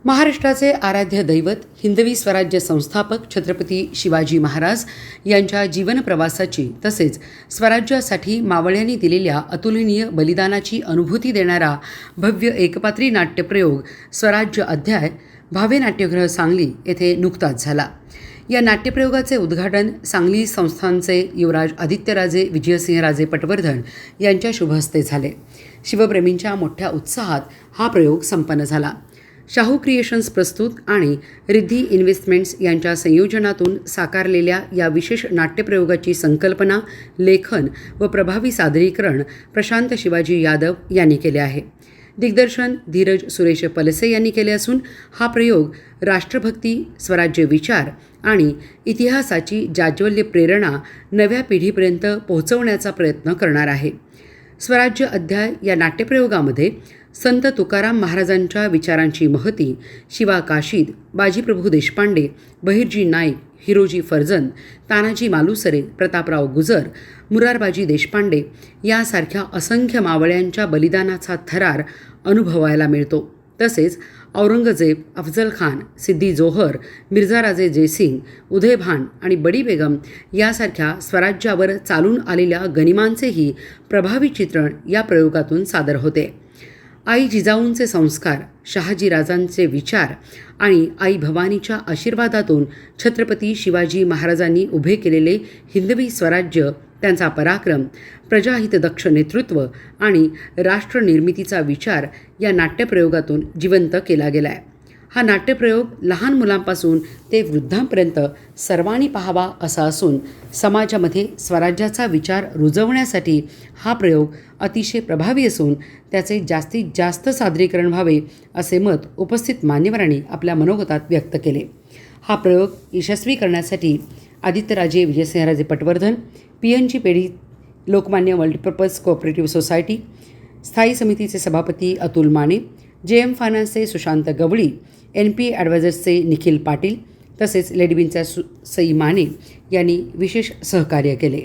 महाराष्ट्राचे आराध्य दैवत हिंदवी स्वराज्य संस्थापक छत्रपती शिवाजी महाराज यांच्या जीवनप्रवासाची तसेच स्वराज्यासाठी मावळ्यांनी दिलेल्या अतुलनीय बलिदानाची अनुभूती देणारा भव्य एकपात्री नाट्यप्रयोग स्वराज्य अध्याय भावे नाट्यगृह सांगली येथे नुकताच झाला। या नाट्यप्रयोगाचे उद्घाटन सांगली संस्थानचे युवराज आदित्यराजे विजयसिंहराजे पटवर्धन यांच्या शुभहस्ते झाले। शिवप्रेमींच्या मोठ्या उत्साहात हा प्रयोग संपन्न झाला। शाहू क्रिएशन्स प्रस्तुत आणि रिद्धी इन्व्हेस्टमेंट्स यांच्या संयोजनातून साकारलेल्या या विशेष नाट्यप्रयोगाची संकल्पना, लेखन व प्रभावी सादरीकरण प्रशांत शिवाजी यादव यांनी केले आहे। दिग्दर्शन धीरज सुरेश पलसे यांनी केले असून हा प्रयोग राष्ट्रभक्ती, स्वराज्य विचार आणि इतिहासाची जाज्वल्य प्रेरणा नव्या पिढीपर्यंत पोहोचवण्याचा प्रयत्न करणार आहे। स्वराज्य अध्याय या नाट्यप्रयोगामध्ये संत तुकाराम महाराजांच्या विचारांची महती, शिवा काशीद, बाजीप्रभू देशपांडे, बहिर्जी नाईक, हिरोजी फर्जंद, तानाजी मालुसरे, प्रतापराव गुजर, मुरारबाजी देशपांडे यासारख्या असंख्य मावळ्यांच्या बलिदानाचा थरार अनुभवायला मिळतो। तसेच औरंगजेब, अफजल खान, सिद्दी जोहर, मिर्झाराजे जयसिंग, उदयभान आणि बडी बेगम यासारख्या स्वराज्यावर चालून आलेल्या गनिमांचेही प्रभावी चित्रण या प्रयोगातून सादर होते। आई जिजाऊंचे संस्कार, शहाजीराजांचे विचार आणि आई भवानीच्या आशीर्वादातून छत्रपती शिवाजी महाराजांनी उभे केलेले हिंदवी स्वराज्य, त्यांचा पराक्रम, प्रजाहितदक्ष नेतृत्व आणि राष्ट्रनिर्मितीचा विचार या नाट्यप्रयोगातून जिवंत केला गेला आहे। हा नाट्यप्रयोग लहान मुलांपासून ते वृद्धांपर्यंत सर्वांनी पाहावा असा असून समाजामध्ये स्वराज्याचा विचार रुजवण्यासाठी हा प्रयोग अतिशय प्रभावी असून त्याचे जास्तीत जास्त सादरीकरण व्हावे असे मत उपस्थित मान्यवरांनी आपल्या मनोगतात व्यक्त केले। हा प्रयोग यशस्वी करण्यासाठी आदित्यराजे विजयसिंहराजे पटवर्धन, PNG पेढी लोकमान्य मल्टीपर्पज कोऑपरेटिव्ह सोसायटी स्थायी समितीचे सभापती अतुल माने, JM फायनान्सचे सुशांत गवळी, NP ॲडवायझर्सचे निखिल पाटील तसेच लेडीबिनच्या सई माने यांनी विशेष सहकार्य केले।